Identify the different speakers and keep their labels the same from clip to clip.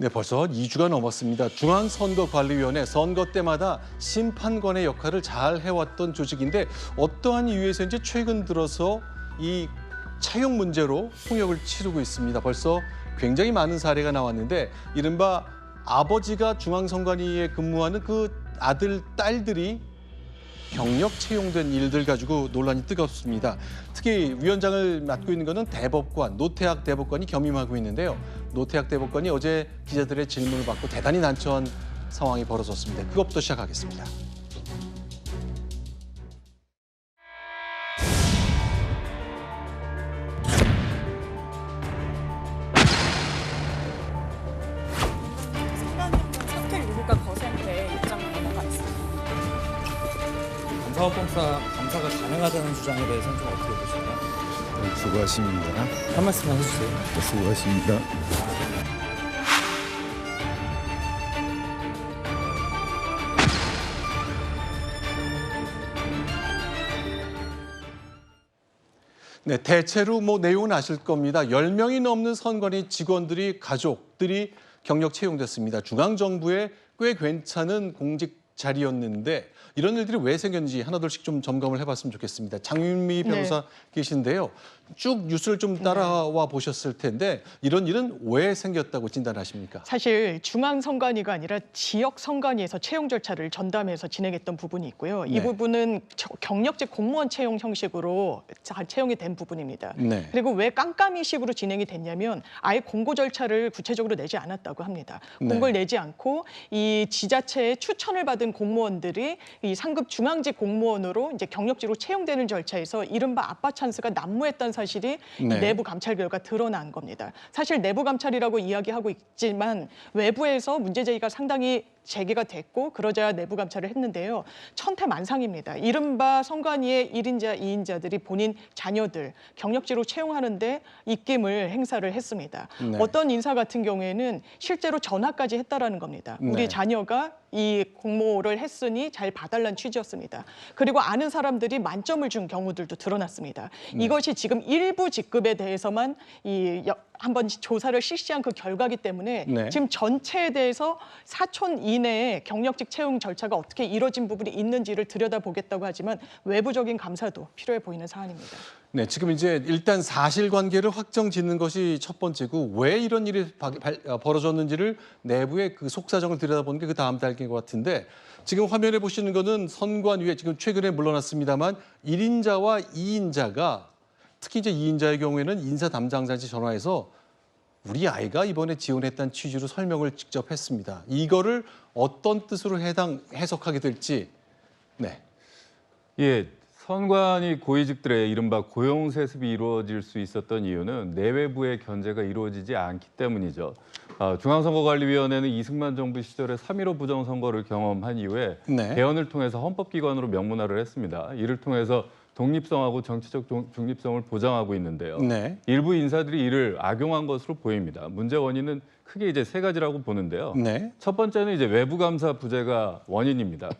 Speaker 1: 네, 벌써 2주가 넘었습니다. 중앙선거관리위원회 선거 때마다 심판관의 역할을 잘 해왔던 조직인데 어떠한 이유에서인지 최근 들어서 이 채용 문제로 홍역을 치르고 있습니다. 벌써 굉장히 많은 사례가 나왔는데 이른바 아버지가 중앙선관위에 근무하는 그 아들, 딸들이 경력 채용된 일들 가지고 논란이 뜨겁습니다. 특히 위원장을 맡고 있는 것은 대법관, 노태학 대법관이 겸임하고 있는데요. 노태학 대법관이 어제 기자들의 질문을 받고 대단히 난처한 상황이 벌어졌습니다. 그것부터 시작하겠습니다.
Speaker 2: 사퇴 요구가 거센데 입장을 넘어가겠습니다.
Speaker 3: 감사원법상 감사가 가능하다는 주장에 대해서는 좀 어떻게 보시나요?
Speaker 4: 수고하십니다.
Speaker 3: 한 말씀만 해주세요.
Speaker 4: 수고하십니다.
Speaker 1: 네, 대체로 내용은 아실 겁니다. 10명이 넘는 선관위 직원들이 가족들이 경력 채용됐습니다. 중앙정부의 꽤 괜찮은 공직 자리였는데 이런 일들이 왜 생겼는지 하나둘씩 좀 점검을 해봤으면 좋겠습니다. 장윤미 변호사 계신데요. 쭉 뉴스를 좀 따라와 보셨을 텐데 이런 일은 왜 생겼다고 진단하십니까?
Speaker 2: 사실 중앙선관위가 아니라 지역선관위에서 채용 절차를 전담해서 진행했던 부분이 있고요. 이
Speaker 1: 네.
Speaker 2: 부분은 경력직 공무원 채용 형식으로 잘 채용이 된 부분입니다.
Speaker 1: 네.
Speaker 2: 그리고 왜 깜깜이식으로 진행이 됐냐면 아예 공고 절차를 구체적으로 내지 않았다고 합니다. 공고를 내지 않고 이 지자체의 추천을 받은 공무원들이 이 상급 중앙직 공무원으로 이제 경력직으로 채용되는 절차에서 이른바 아빠 찬스가 난무했다는 사실이 이 내부 감찰 결과 드러난 겁니다. 사실 내부 감찰이라고 이야기하고 있지만 외부에서 문제 제기가 상당히 제기가 됐고 그러자 내부 감찰을 했는데요. 천태만상입니다. 이른바 선관위의 1인자, 2인자들이 본인 자녀들 경력직으로 채용하는데 입김을 행사를 했습니다.
Speaker 1: 네.
Speaker 2: 어떤 인사 같은 경우에는 실제로 전화까지 했다라는 겁니다. 우리 자녀가 이 공모를 했으니 잘 봐달라는 취지였습니다. 그리고 아는 사람들이 만점을 준 경우들도 드러났습니다. 이것이 지금 일부 직급에 대해서만 한번 조사를 실시한 그 결과이기 때문에 지금 전체에 대해서 4촌 이내에 경력직 채용 절차가 어떻게 이뤄진 부분이 있는지를 들여다보겠다고 하지만 외부적인 감사도 필요해 보이는 사안입니다.
Speaker 1: 네, 지금 이제 일단 사실관계를 확정짓는 것이 첫 번째고 왜 이런 일이 벌어졌는지를 내부의 그 속사정을 들여다보는 게 그 다음 단계인 것 같은데 지금 화면에 보시는 거는 선관위에 지금 최근에 물러났습니다만 1인자와 2인자가 특히 이제 2인자의 경우에는 인사 담당자한테 전화해서 우리 아이가 이번에 지원했다는 취지로 설명을 직접 했습니다. 이거를 어떤 뜻으로 해석하게 될지. 네.
Speaker 5: 예, 선관위 고위직들의 이른바 고용 세습이 이루어질 수 있었던 이유는 내외부의 견제가 이루어지지 않기 때문이죠. 중앙선거관리위원회는 이승만 정부 시절에 3.15 부정선거를 경험한 이후에 개헌을 통해서 헌법기관으로 명문화를 했습니다. 이를 통해서 독립성하고 정치적 중립성을 보장하고 있는데요. 일부 인사들이 이를 악용한 것으로 보입니다. 문제 원인은 크게 이제 세 가지라고 보는데요. 첫 번째는 이제 외부 감사 부재가 원인입니다.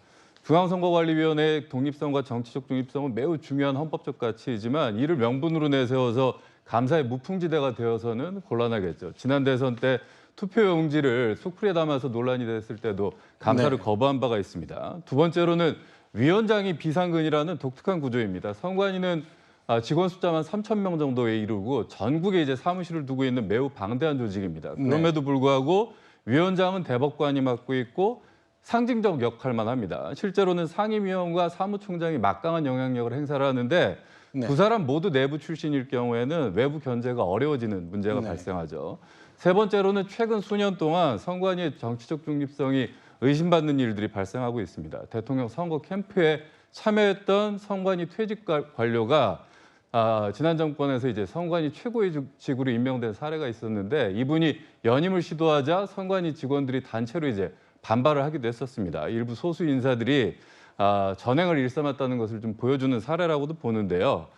Speaker 5: 중앙선거관리위원회의 독립성과 정치적 중립성은 매우 중요한 헌법적 가치이지만 이를 명분으로 내세워서 감사의 무풍지대가 되어서는 곤란하겠죠. 지난 대선 때 투표용지를 수풀에 담아서 논란이 됐을 때도 감사를 거부한 바가 있습니다. 두 번째로는 위원장이 비상근이라는 독특한 구조입니다. 선관위는 직원 숫자만 3,000명 정도에 이르고 전국에 이제 사무실을 두고 있는 매우 방대한 조직입니다. 그럼에도 불구하고 위원장은 대법관이 맡고 있고 상징적 역할만 합니다. 실제로는 상임위원과 사무총장이 막강한 영향력을 행사를 하는데 두 사람 모두 내부 출신일 경우에는 외부 견제가 어려워지는 문제가 발생하죠. 세 번째로는 최근 수년 동안 선관위의 정치적 중립성이 의심받는 일들이 발생하고 있습니다. 대통령 선거 캠프에 참여했던 선관위 퇴직 관료가 지난 정권에서 이제 선관위 최고위직으로 임명된 사례가 있었는데 이분이 연임을 시도하자 선관위 직원들이 단체로 이제 반발을 하기도 했었습니다. 일부 소수 인사들이 전횡을 일삼았다는 것을 좀 보여주는 사례라고도 보는데요.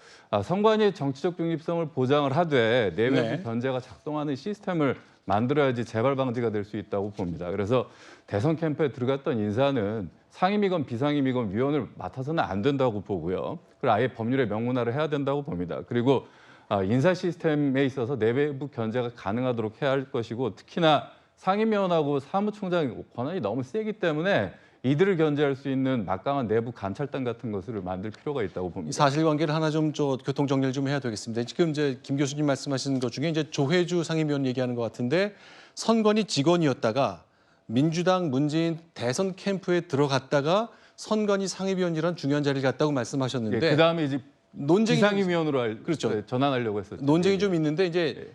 Speaker 5: 선관위의 정치적 중립성을 보장을 하되 내외부 견제가 작동하는 시스템을 만들어야지 재발 방지가 될 수 있다고 봅니다. 그래서 대선 캠프에 들어갔던 인사는 상임이건 비상임이건 위원을 맡아서는 안 된다고 보고요. 그리고 아예 법률에 명문화를 해야 된다고 봅니다. 그리고 인사 시스템에 있어서 내외부 견제가 가능하도록 해야 할 것이고 특히나 상임위원하고 사무총장 권한이 너무 세기 때문에 이들을 견제할 수 있는 막강한 내부 감찰단 같은 것을 만들 필요가 있다고
Speaker 1: 이
Speaker 5: 봅니다.
Speaker 1: 사실관계를 하나 좀 교통 정리를 좀 해야 되겠습니다. 지금 이제 김 교수님 말씀하신 것 중에 이제 조혜주 상임위원 얘기하는 것 같은데 선관위 직원이었다가 민주당 문재인 대선 캠프에 들어갔다가 선관위 상임위원이라는 중요한 자리를 갔다고 말씀하셨는데
Speaker 5: 그다음에 이제
Speaker 1: 논쟁이
Speaker 5: 비상임위원으로
Speaker 1: 그렇죠.
Speaker 5: 전환하려고 했었죠.
Speaker 1: 논쟁이 좀 있는데 이제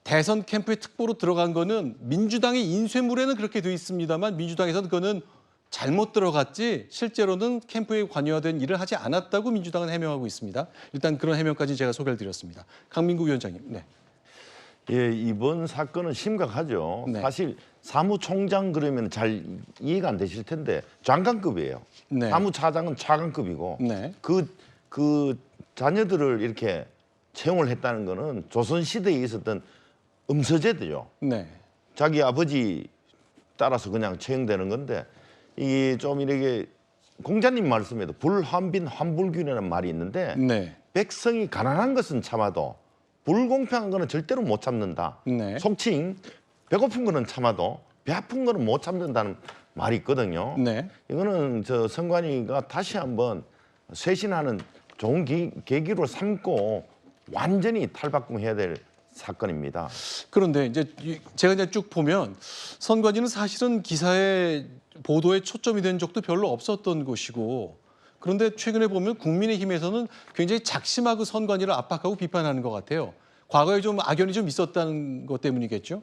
Speaker 1: 대선 캠프에 특보로 들어간 거는 민주당의 인쇄물에는 그렇게 돼 있습니다만 민주당에서는 그거는 잘못 들어갔지 실제로는 캠프에 관여된 일을 하지 않았다고 민주당은 해명하고 있습니다. 일단 그런 해명까지 제가 소개를 드렸습니다. 강민구 위원장님. 네.
Speaker 6: 예, 이번 사건은 심각하죠.
Speaker 1: 네.
Speaker 6: 사실 사무총장 그러면 잘 이해가 안 되실 텐데 장관급이에요.
Speaker 1: 네.
Speaker 6: 사무차장은 차관급이고
Speaker 1: 네.
Speaker 6: 그 자녀들을 이렇게 채용을 했다는 거는 조선시대에 있었던 음서제도죠.
Speaker 1: 네.
Speaker 6: 자기 아버지 따라서 그냥 채용되는 건데 이게 좀 이렇게 공자님 말씀에도 불한빈 환불균이라는 말이 있는데
Speaker 1: 네.
Speaker 6: 백성이 가난한 것은 참아도 불공평한 거는 절대로 못 참는다.
Speaker 1: 네.
Speaker 6: 속칭 배고픈 거는 참아도 배 아픈 거는 못 참는다는 말이 있거든요.
Speaker 1: 네.
Speaker 6: 이거는 저 선관위가 다시 한번 쇄신하는 좋은 계기로 삼고 완전히 탈바꿈해야 될 사건입니다.
Speaker 1: 그런데 이제 제가 이제 쭉 보면 선관위는 사실은 기사의 보도에 초점이 된 적도 별로 없었던 곳이고 그런데 최근에 보면 국민의힘에서는 굉장히 작심하고 선관위를 압박하고 비판하는 것 같아요. 과거에 좀 악연이 좀 있었다는 것 때문이겠죠?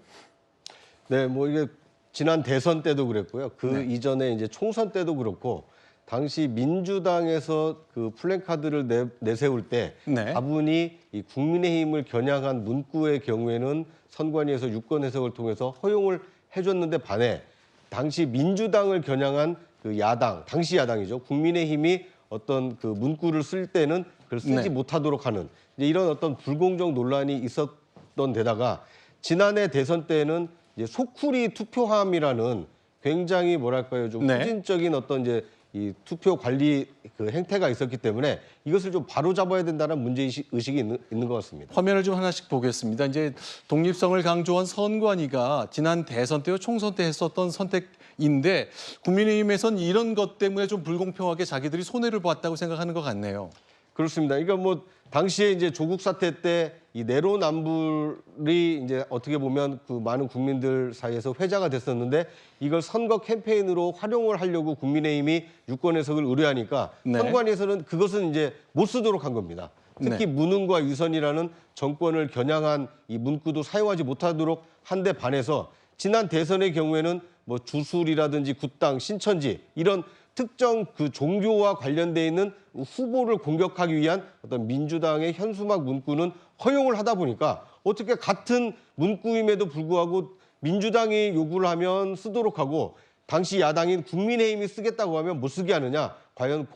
Speaker 7: 네, 뭐 이게 지난 대선 때도 그랬고요. 그 이전에 이제 총선 때도 그렇고 당시 민주당에서 그 플랜카드를 내세울 때
Speaker 1: 네.
Speaker 7: 다분히 이 국민의힘을 겨냥한 문구의 경우에는 선관위에서 유권 해석을 통해서 허용을 해줬는데 반해 당시 민주당을 겨냥한 그 야당, 당시 야당이죠. 국민의힘이 어떤 그 문구를 쓸 때는 그걸 쓰지
Speaker 1: 네.
Speaker 7: 못하도록 하는 이제 이런 어떤 불공정 논란이 있었던 데다가 지난해 대선 때는 이제 소쿠리 투표함이라는 굉장히 뭐랄까요 좀
Speaker 1: 네.
Speaker 7: 후진적인 어떤 이제 이 투표 관리 그 행태가 있었기 때문에 이것을 좀 바로 잡아야 된다는 문제 의식이 있는 것 같습니다.
Speaker 1: 화면을 좀 하나씩 보겠습니다. 이제 독립성을 강조한 선관위가 지난 대선 때와 총선 때 했었던 선택인데 국민의힘에선 이런 것 때문에 좀 불공평하게 자기들이 손해를 봤다고 생각하는 것 같네요.
Speaker 7: 그렇습니다. 그러니까 뭐 당시에 이제 조국 사태 때 이 내로남불이 이제 어떻게 보면 그 많은 국민들 사이에서 회자가 됐었는데 이걸 선거 캠페인으로 활용을 하려고 국민의힘이 유권 해석을 의뢰하니까
Speaker 1: 네.
Speaker 7: 선관위에서는 그것은 이제 못 쓰도록 한 겁니다. 특히
Speaker 1: 네.
Speaker 7: 무능과 위선이라는 정권을 겨냥한 이 문구도 사용하지 못하도록 한 데 반해서 지난 대선의 경우에는 뭐 주술이라든지 굿당, 신천지 이런 특정 그 종교와 관련돼 있는 후보를 공격하기 위한 어떤 민주당의 현수막 문구는 허용을 하다 보니까 어떻게 같은 문구임에도 불구하고 민주당이 요구를 하면 쓰도록 하고 당시 야당인 국민의힘이 쓰겠다고 하면 못 쓰게 하느냐? 과연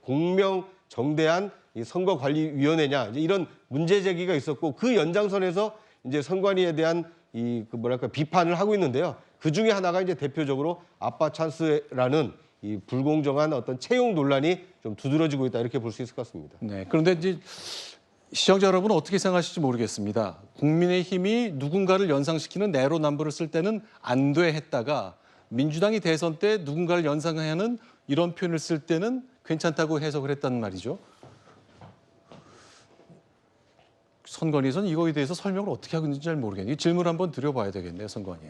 Speaker 7: 공명 정대한 이 선거관리위원회냐? 이제 이런 문제 제기가 있었고 그 연장선에서 이제 선관위에 대한 이 그 뭐랄까 비판을 하고 있는데요. 그 중에 하나가 이제 대표적으로 아빠 찬스라는 이 불공정한 어떤 채용 논란이 좀 두드러지고 있다 이렇게 볼 수 있을 것 같습니다.
Speaker 1: 네. 그런데 이제 시청자 여러분은 어떻게 생각하실지 모르겠습니다. 국민의힘이 누군가를 연상시키는 내로남불을 쓸 때는 안 돼 했다가 민주당이 대선 때 누군가를 연상하는 이런 표현을 쓸 때는 괜찮다고 해석을 했단 말이죠. 선관위에서는 이거에 대해서 설명을 어떻게 하고 있는지 잘 모르겠네요. 이 질문을 한번 드려봐야 되겠네요, 선관위에.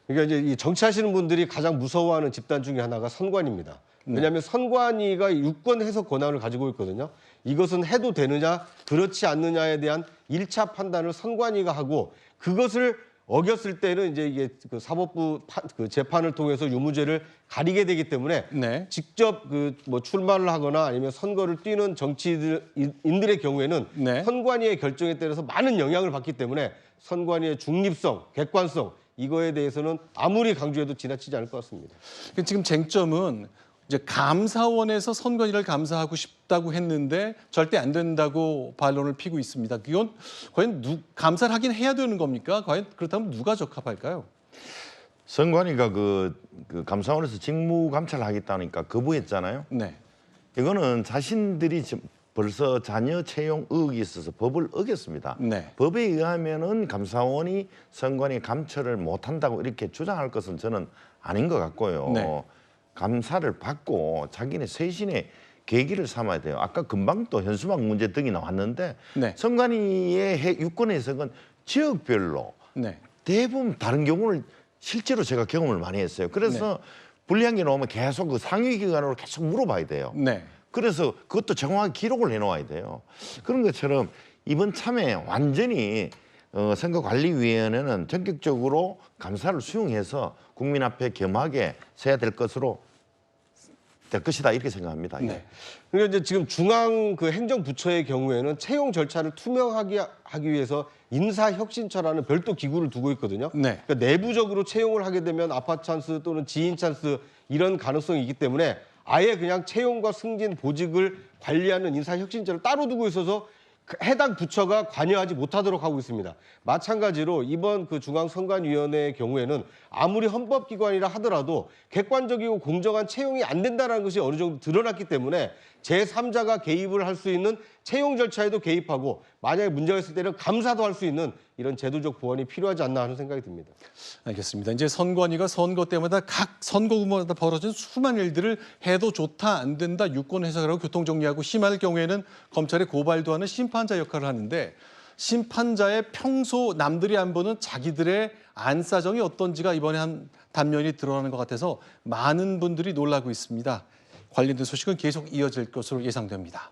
Speaker 7: 그러니까 이제 이 정치하시는 분들이 가장 무서워하는 집단 중에 하나가 선관위입니다. 왜냐하면 선관위가 유권 해석 권한을 가지고 있거든요. 이것은 해도 되느냐, 그렇지 않느냐에 대한 1차 판단을 선관위가 하고 그것을 어겼을 때는 이제 이게 그 사법부 그 재판을 통해서 유무죄를 가리게 되기 때문에
Speaker 1: 네.
Speaker 7: 직접 그 뭐 출마를 하거나 아니면 선거를 뛰는 정치인들의 경우에는
Speaker 1: 네.
Speaker 7: 선관위의 결정에 따라서 많은 영향을 받기 때문에 선관위의 중립성, 객관성 이거에 대해서는 아무리 강조해도 지나치지 않을 것 같습니다.
Speaker 1: 지금 쟁점은 이제 감사원에서 선관위를 감사하고 싶다고 했는데 절대 안 된다고 반론을 피고 있습니다. 그건 과연 감사를 하긴 해야 되는 겁니까? 과연 그렇다면 누가 적합할까요?
Speaker 6: 선관위가 그 감사원에서 직무 감찰을 하겠다니까 거부했잖아요.
Speaker 1: 네.
Speaker 6: 이거는 자신들이 벌써 자녀 채용 의혹이 있어서 법을 어겼습니다.
Speaker 1: 네.
Speaker 6: 법에 의하면은 감사원이 선관위 감찰을 못한다고 이렇게 주장할 것은 저는 아닌 것 같고요.
Speaker 1: 네.
Speaker 6: 감사를 받고 자기네 쇄신의 계기를 삼아야 돼요. 아까 금방 또 현수막 문제 등이 나왔는데
Speaker 1: 네.
Speaker 6: 선관위의 유권 해석은 지역별로
Speaker 1: 네.
Speaker 6: 대부분 다른 경우를 실제로 제가 경험을 많이 했어요. 그래서 불리한 게 나오면 계속 그 상위기관으로 계속 물어봐야 돼요.
Speaker 1: 네.
Speaker 6: 그래서 그것도 정확히 기록을 해놓아야 돼요. 그런 것처럼 이번 참에 완전히 선거관리위원회는 전격적으로 감사를 수용해서 국민 앞에 겸하게 서야 될 것이다 이렇게 생각합니다.
Speaker 1: 네.
Speaker 7: 그러니까 이제 지금 중앙 그 행정부처의 경우에는 채용 절차를 투명하게 하기 위해서 인사혁신처라는 별도 기구를 두고 있거든요.
Speaker 1: 네.
Speaker 7: 그러니까 내부적으로 채용을 하게 되면 아파 찬스 또는 지인 찬스 이런 가능성이 있기 때문에 아예 그냥 채용과 승진, 보직을 관리하는 인사혁신처를 따로 두고 있어서 해당 부처가 관여하지 못하도록 하고 있습니다. 마찬가지로 이번 그 중앙선관위원회의 경우에는 아무리 헌법기관이라 하더라도 객관적이고 공정한 채용이 안 된다는 것이 어느 정도 드러났기 때문에 제3자가 개입을 할 수 있는 채용 절차에도 개입하고 만약에 문제가 있을 때는 감사도 할 수 있는 이런 제도적 보완이 필요하지 않나 하는 생각이 듭니다.
Speaker 1: 알겠습니다. 이제 선관위가 선거 때마다 각 선거구마다 벌어진 수많은 일들을 해도 좋다, 안 된다, 유권 해석을 하고 교통 정리하고 심할 경우에는 검찰에 고발도 하는 심판자 역할을 하는데 심판자의 평소 남들이 안 보는 자기들의 안사정이 어떤지가 이번에 한 단면이 드러나는 것 같아서 많은 분들이 놀라고 있습니다. 관련된 소식은 계속 이어질 것으로 예상됩니다.